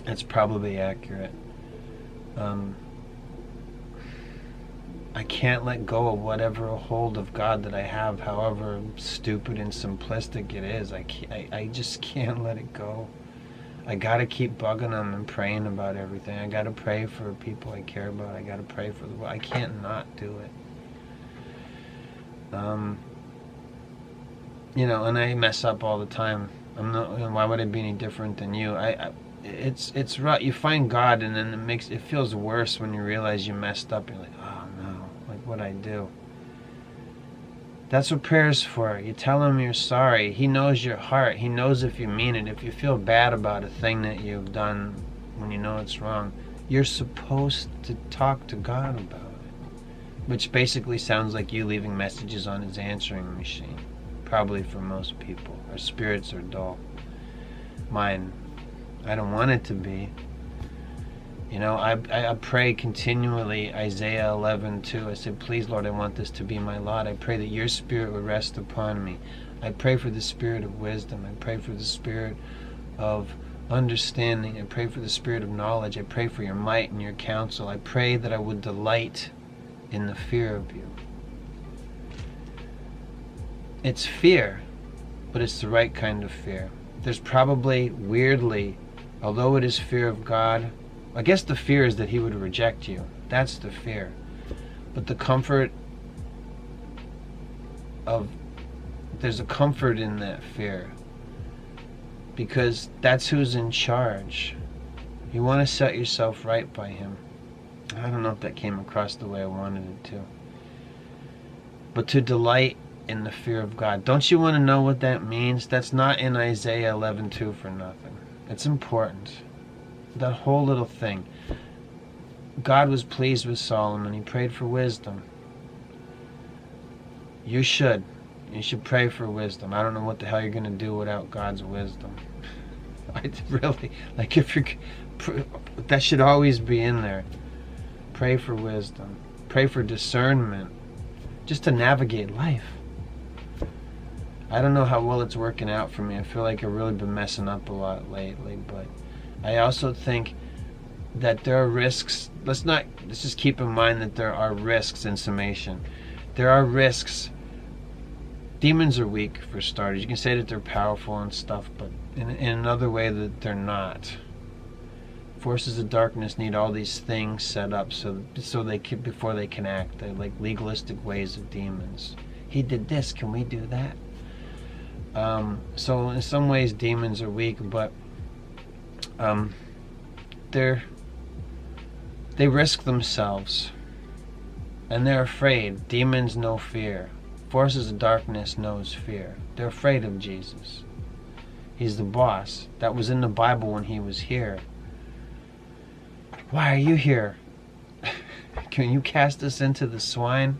That's probably accurate. I can't let go of whatever hold of God that I have, however stupid and simplistic it is. I just can't let it go. I gotta keep bugging Him and praying about everything. I gotta pray for people I care about. I gotta pray for the world. I can't not do it. You know, and I mess up all the time. I'm not. Why would I be any different than you? It's right. You find God, and then it feels worse when you realize you messed up. You're like, oh no, like what'd I do? That's what prayer's for. You tell Him you're sorry. He knows your heart. He knows if you mean it. If you feel bad about a thing that you've done when you know it's wrong, you're supposed to talk to God about it. Which basically sounds like you leaving messages on His answering machine. Probably for most people. Our spirits are dull. Mine, I don't want it to be. You know, I pray continually, Isaiah 11:2. I say, please, Lord, I want this to be my lot. I pray that your Spirit would rest upon me. I pray for the Spirit of wisdom. I pray for the Spirit of understanding. I pray for the Spirit of knowledge. I pray for your might and your counsel. I pray that I would delight in the fear of you. It's fear, but it's the right kind of fear. There's probably, weirdly, although it is fear of God, I guess the fear is that He would reject you. That's the fear. But the comfort of, there's a comfort in that fear. Because that's who's in charge. You want to set yourself right by Him. I don't know if that came across the way I wanted it to. But to delight in the fear of God. Don't you want to know what that means? That's not in Isaiah 11:2 for nothing. It's important. That whole little thing. God was pleased with Solomon. He prayed for wisdom. You should. You should pray for wisdom. I don't know what the hell you're going to do without God's wisdom. I really, like, if you're, that should always be in there. Pray for wisdom. Pray for discernment. Just to navigate life. I don't know how well it's working out for me. I feel like I've really been messing up a lot lately, but I also think that there are risks. Let's just keep in mind that there are risks in summation. There are risks. Demons are weak, for starters. You can say that they're powerful and stuff, but in another way that they're not. Forces of darkness need all these things set up so they can, before they can act. They're like legalistic ways of demons. He did this, can we do that? So in some ways demons are weak, but they risk themselves, and they're afraid. Demons know fear. Forces of darkness knows fear. They're afraid of Jesus. He's the boss. That was in the Bible when he was here. Why are you here? Can you cast us into the swine?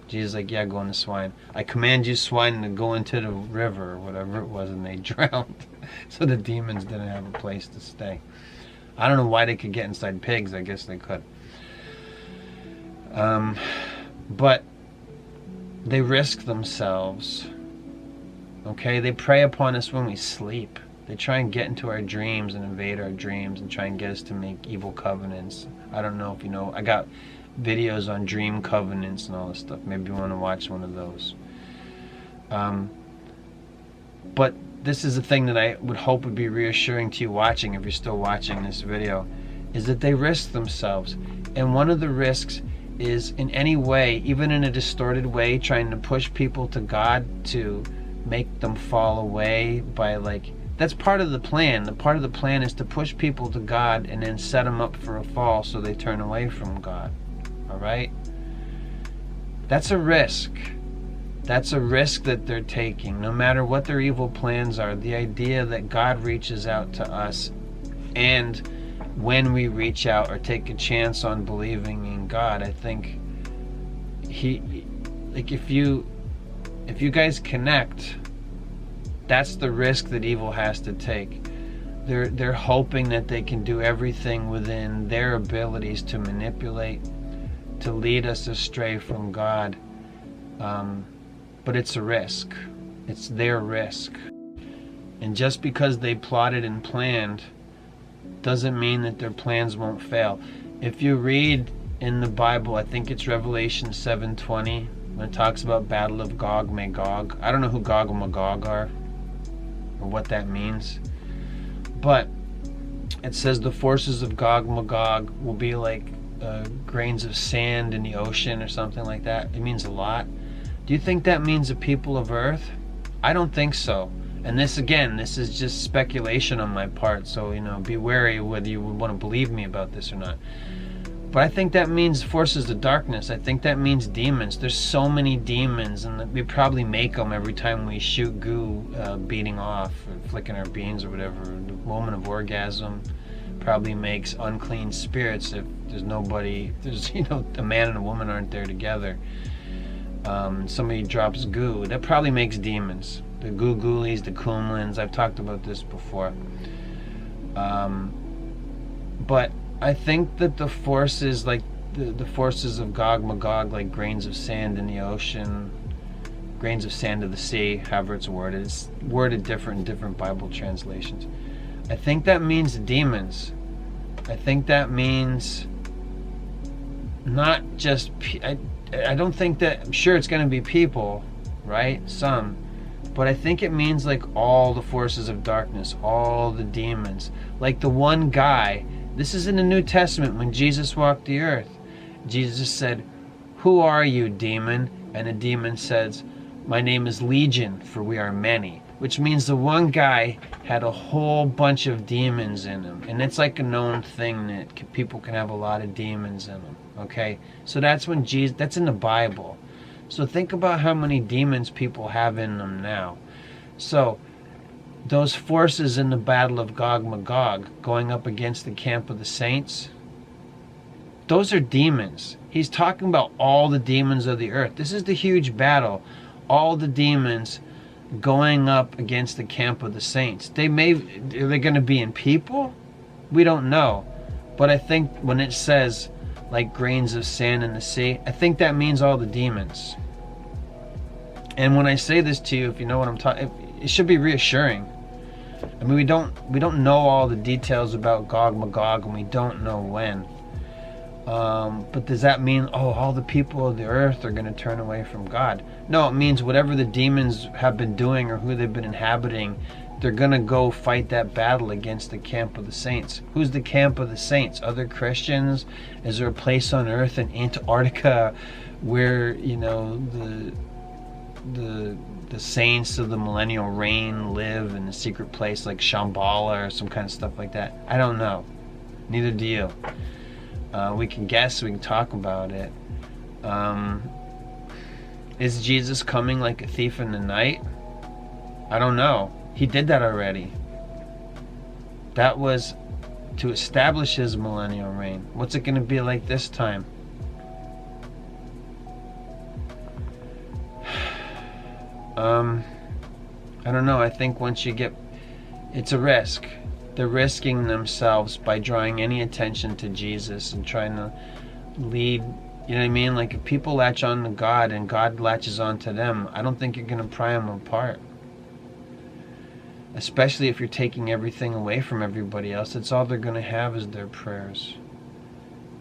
Jesus is like, yeah, go in the swine. I command you, swine, to go into the river, or whatever it was, and they drowned. So the demons didn't have a place to stay. I don't know why they could get inside pigs. I guess they could. But they risk themselves. Okay? They prey upon us when we sleep. They try and get into our dreams and invade our dreams and try and get us to make evil covenants. I don't know if you know. I got videos on dream covenants and all this stuff. Maybe you want to watch one of those. But this is a thing that I would hope would be reassuring to you watching, if you're still watching this video, is that they risk themselves. And one of the risks is, in any way, even in a distorted way, trying to push people to God to make them fall away by, like, that's part of the plan. The part of the plan is to push people to God and then set them up for a fall so they turn away from God. Alright? That's a risk. That's a risk that they're taking. No matter what their evil plans are, the idea that God reaches out to us, and when we reach out or take a chance on believing in God, I think if you guys connect, that's the risk that evil has to take. They're hoping that they can do everything within their abilities to manipulate, to lead us astray from God. But it's a risk. It's their risk. And just because they plotted and planned doesn't mean that their plans won't fail. If you read in the Bible, I think it's Revelation 7:20, when it talks about Battle of Gog Magog. I don't know who Gog and Magog are, or what that means, but it says the forces of Gog Magog will be like grains of sand in the ocean, or something like that. It means a lot. Do you think that means the people of Earth? I don't think so. And this is just speculation on my part, so be wary whether you would want to believe me about this or not. But I think that means forces of darkness. I think that means demons. There's so many demons, and we probably make them every time we shoot goo, beating off, or flicking our beans or whatever. The moment of orgasm probably makes unclean spirits if there's nobody, a man and a woman aren't there together. Somebody drops goo, that probably makes demons. The goo ghoulies, the kumlins, I've talked about this before. But I think that the forces, like the forces of Gog Magog, like grains of sand in the ocean, grains of sand of the sea, however it's worded. It's worded different in different Bible translations. I think that means demons. I think that means not just... I don't think that... I'm sure it's going to be people, right? Some. But I think it means like all the forces of darkness, all the demons. Like the one guy... This is in the New Testament when Jesus walked the earth. Jesus said, "Who are you, demon?" And the demon says, "My name is Legion, for we are many." Which means the one guy had a whole bunch of demons in him. And it's like a known thing that people can have a lot of demons in them. Okay? So that's when Jesus... That's in the Bible. So think about how many demons people have in them now. So those forces in the battle of Gog-Magog going up against the camp of the saints, those are demons. He's talking about all the demons of the earth. This is the huge battle. All the demons going up against the camp of the saints. Are they going to be in people? We don't know. But I think when it says like grains of sand in the sea, I think that means all the demons. And when I say this to you, if you know what I'm talking, it should be reassuring. I mean, we don't know all the details about Gog-Magog, and we don't know when. But does that mean, all the people of the earth are going to turn away from God? No, it means whatever the demons have been doing or who they've been inhabiting, they're going to go fight that battle against the camp of the saints. Who's the camp of the saints? Other Christians? Is there a place on earth in Antarctica where, the saints of the millennial reign live in a secret place like Shambhala or some kind of stuff like that? I don't know. Neither do you. We can guess, we can talk about it. Is Jesus coming like a thief in the night? I don't know. He did that already. That was to establish his millennial reign. What's it going to be like this time? I don't know. I think once you get... It's a risk. They're risking themselves by drawing any attention to Jesus and trying to lead, you know what I mean? Like if people latch on to God and God latches on to them, I don't think you're going to pry them apart. Especially if you're taking everything away from everybody else. That's all they're going to have is their prayers.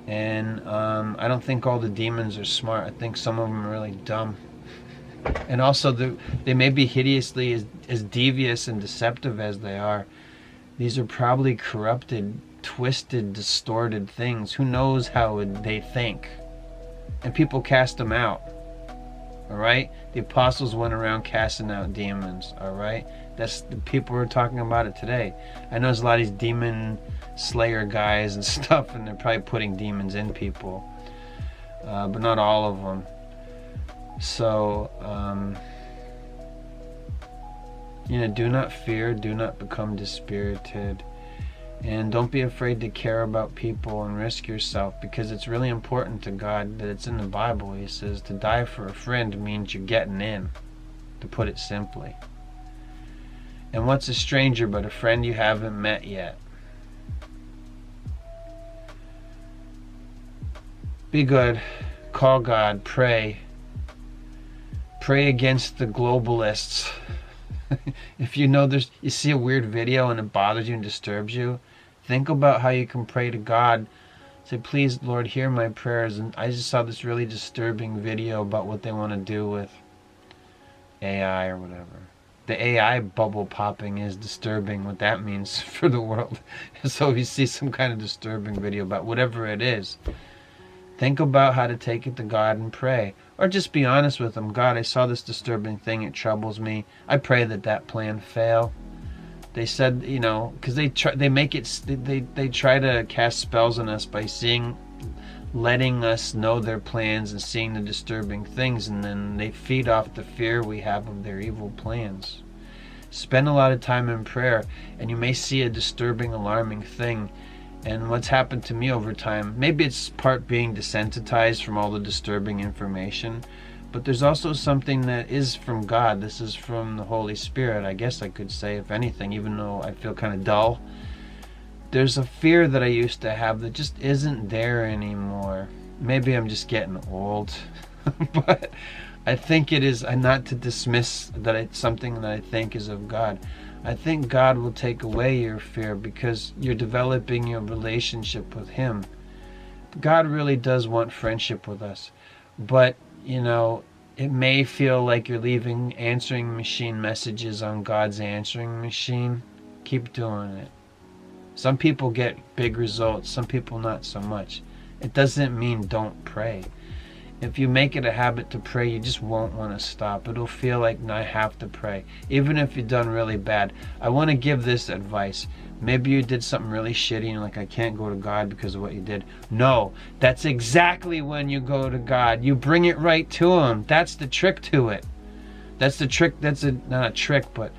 And I don't think all the demons are smart. I think some of them are really dumb. And also they may be hideously as devious and deceptive as they are. These are probably corrupted, twisted, distorted things. Who knows how they think? And people cast them out. Alright? The apostles went around casting out demons. Alright? That's the people who are talking about it today. I know there's a lot of these demon slayer guys and stuff, and they're probably putting demons in people. But not all of them. So, do not fear, do not become dispirited, and don't be afraid to care about people and risk yourself, because it's really important to God that it's in the Bible. He says to die for a friend means you're getting in, to put it simply. And what's a stranger but a friend you haven't met yet? Be good, call God, pray against the globalists. If you see a weird video and it bothers you and disturbs you, think about how you can pray to God. Say, please, Lord, hear my prayers. And I just saw this really disturbing video about what they want to do with AI or whatever. The AI bubble popping is disturbing, what that means for the world. So if you see some kind of disturbing video about whatever it is, think about how to take it to God and pray. Or just be honest with him. God, I saw this disturbing thing. It troubles me. I pray that plan fail. They said, because they try to cast spells on us by letting us know their plans and seeing the disturbing things, and then they feed off the fear we have of their evil plans. Spend a lot of time in prayer, and you may see a disturbing, alarming thing. And what's happened to me over time, maybe it's part being desensitized from all the disturbing information, but there's also something that is from God. This is from the Holy Spirit, I guess I could say, if anything, even though I feel kind of dull. There's a fear that I used to have that just isn't there anymore. Maybe I'm just getting old, but I think it is, not to dismiss that it's something that I think is of God. I think God will take away your fear because you're developing your relationship with Him. God really does want friendship with us. But, it may feel like you're leaving answering machine messages on God's answering machine. Keep doing it. Some people get big results, some people not so much. It doesn't mean don't pray. If you make it a habit to pray, you just won't want to stop. It'll feel like, no, I have to pray. Even if you've done really bad. I want to give this advice. Maybe you did something really shitty and you're like, I can't go to God because of what you did. No, that's exactly when you go to God. You bring it right to Him. That's the trick to it. That's the trick. Not a trick, but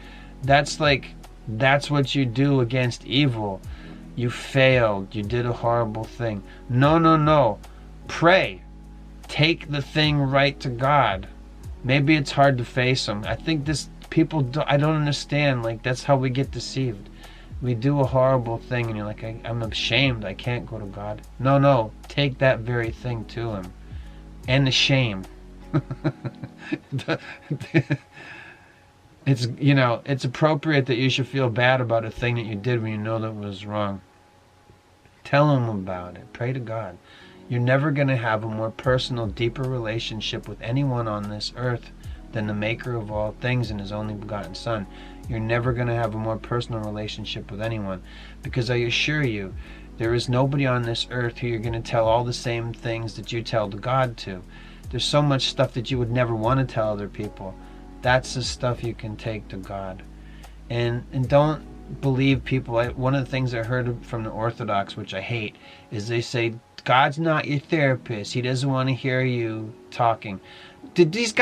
that's like That's what you do against evil. You failed. You did a horrible thing. No, no, no. Pray. Take the thing right to God. Maybe it's hard to face them. I think I don't understand. Like, that's how we get deceived. We do a horrible thing and you're like, I'm ashamed. I can't go to God. No, no. Take that very thing to him. And the shame. It's appropriate that you should feel bad about a thing that you did when you know that was wrong. Tell him about it. Pray to God. You're never going to have a more personal, deeper relationship with anyone on this earth than the maker of all things and his only begotten Son. You're never going to have a more personal relationship with anyone, because I assure you, there is nobody on this earth who you're going to tell all the same things that you tell to God to. There's so much stuff that you would never want to tell other people. That's the stuff you can take to God. And don't believe people. One of the things I heard from the Orthodox, which I hate, is they say, God's not your therapist. He doesn't want to hear you talking. Did these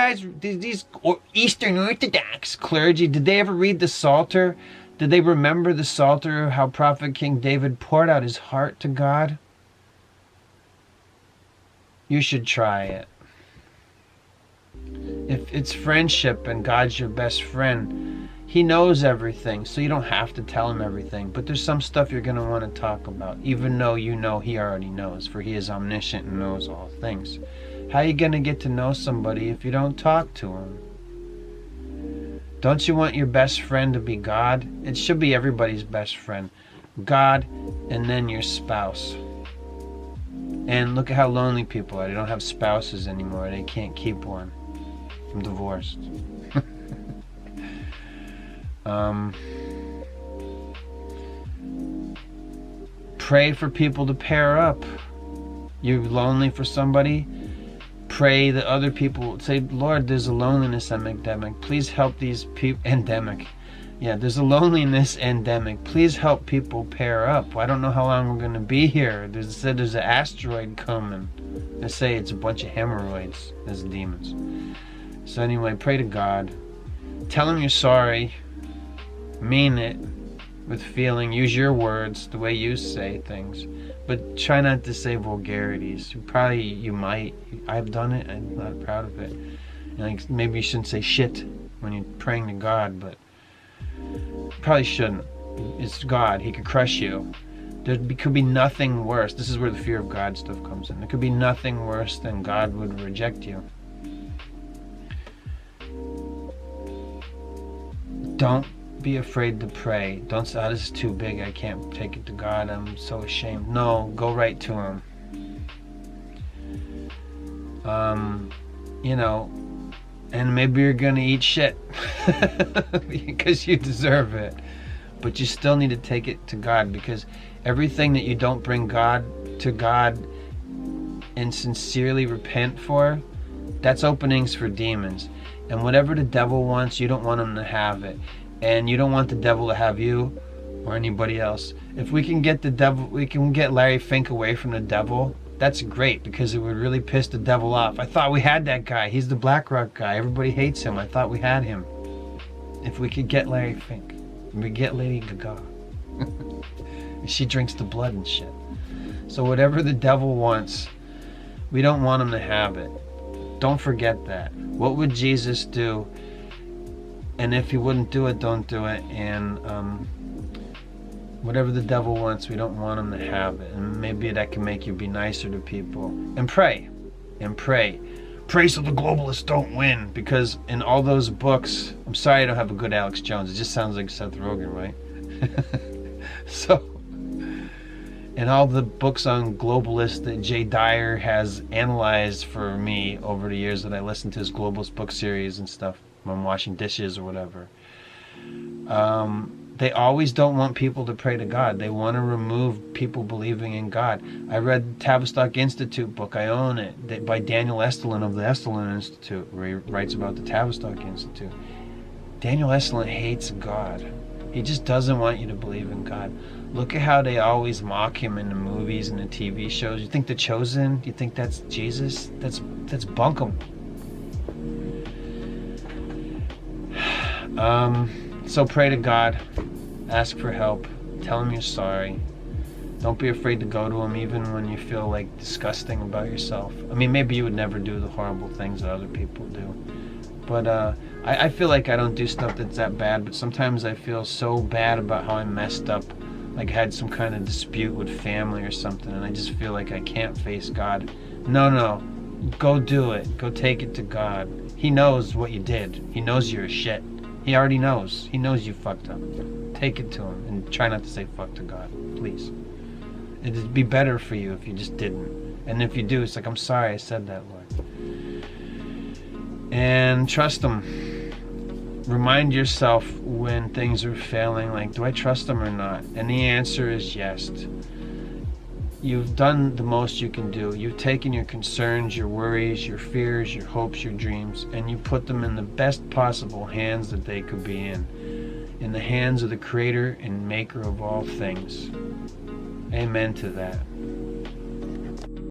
Eastern Orthodox clergy, did they ever read the Psalter? Did they remember the Psalter, how Prophet King David poured out his heart to God? You should try it. If it's friendship and God's your best friend, he knows everything, so you don't have to tell him everything. But there's some stuff you're going to want to talk about, even though you know he already knows, for he is omniscient and knows all things. How are you going to get to know somebody if you don't talk to him? Don't you want your best friend to be God? It should be everybody's best friend. God, and then your spouse. And look at how lonely people are. They don't have spouses anymore. They can't keep one. I'm divorced. Pray for people to pair up. You're lonely for somebody? Pray that other people say, Lord, there's a loneliness epidemic. Please help these people. Endemic. Yeah, there's a loneliness endemic. Please help people pair up. I don't know how long we're going to be here. There's an asteroid coming. They say it's a bunch of hemorrhoids. There's demons. So anyway, pray to God. Tell him you're sorry. Mean it with feeling. Use your words the way you say things. But try not to say vulgarities. Probably you might. I've done it. I'm not proud of it. Like, maybe you shouldn't say shit when you're praying to God, but probably shouldn't. It's God. He could crush you. There could be nothing worse. This is where the fear of God stuff comes in. There could be nothing worse than God would reject you. Don't be afraid to pray. Don't say, this is too big. I can't take it to God. I'm so ashamed. No, go right to him. And maybe you're going to eat shit because you deserve it. But you still need to take it to God, because everything that you don't bring to God and sincerely repent for, that's openings for demons. And whatever the devil wants, you don't want him to have it. And you don't want the devil to have you or anybody else. If we can get Larry Fink away from the devil, that's great, because it would really piss the devil off. I thought we had that guy. He's the BlackRock guy. Everybody hates him. I thought we had him. If we could get Larry Fink, we get Lady Gaga. She drinks the blood and shit. So whatever the devil wants, we don't want him to have it. Don't forget that. What would Jesus do? And if he wouldn't do it, don't do it. And whatever the devil wants, we don't want him to have it. And maybe that can make you be nicer to people. And pray. And pray. Pray so the globalists don't win. Because in all those books, I'm sorry I don't have a good Alex Jones. It just sounds like Seth Rogen, right? So, in all the books on globalists that Jay Dyer has analyzed for me over the years that I listened to his globalist book series and stuff when I'm washing dishes or whatever, they always don't want people to pray to God. They want to remove people believing in God. I read the Tavistock Institute book. I own it, by Daniel Estulin of the Estulin Institute, where he writes about the Tavistock Institute. Daniel Estulin hates God. He just doesn't want you to believe in God. Look at how they always mock him in the movies and the TV shows. You think The Chosen? You think that's Jesus? That's bunkum. So pray to God. Ask for help. Tell him you're sorry. Don't be afraid to go to him even when you feel like disgusting about yourself. I mean, maybe you would never do the horrible things that other people do. But I feel like I don't do stuff that's that bad, but sometimes I feel so bad about how I messed up. Like I had some kind of dispute with family or something, and I just feel like I can't face God. No. Go do it. Go take it to God. He knows what you did. He knows you're a shit. He already knows. He knows you fucked up. Take it to him and try not to say fuck to God, please. It'd be better for you if you just didn't. And if you do, it's like, I'm sorry I said that, Lord. And trust him. Remind yourself when things are failing, like, do I trust him or not? And the answer is yes. You've done the most you can do. You've taken your concerns, your worries, your fears, your hopes, your dreams, and you put them in the best possible hands that they could be in the hands of the Creator and Maker of all things. Amen to that.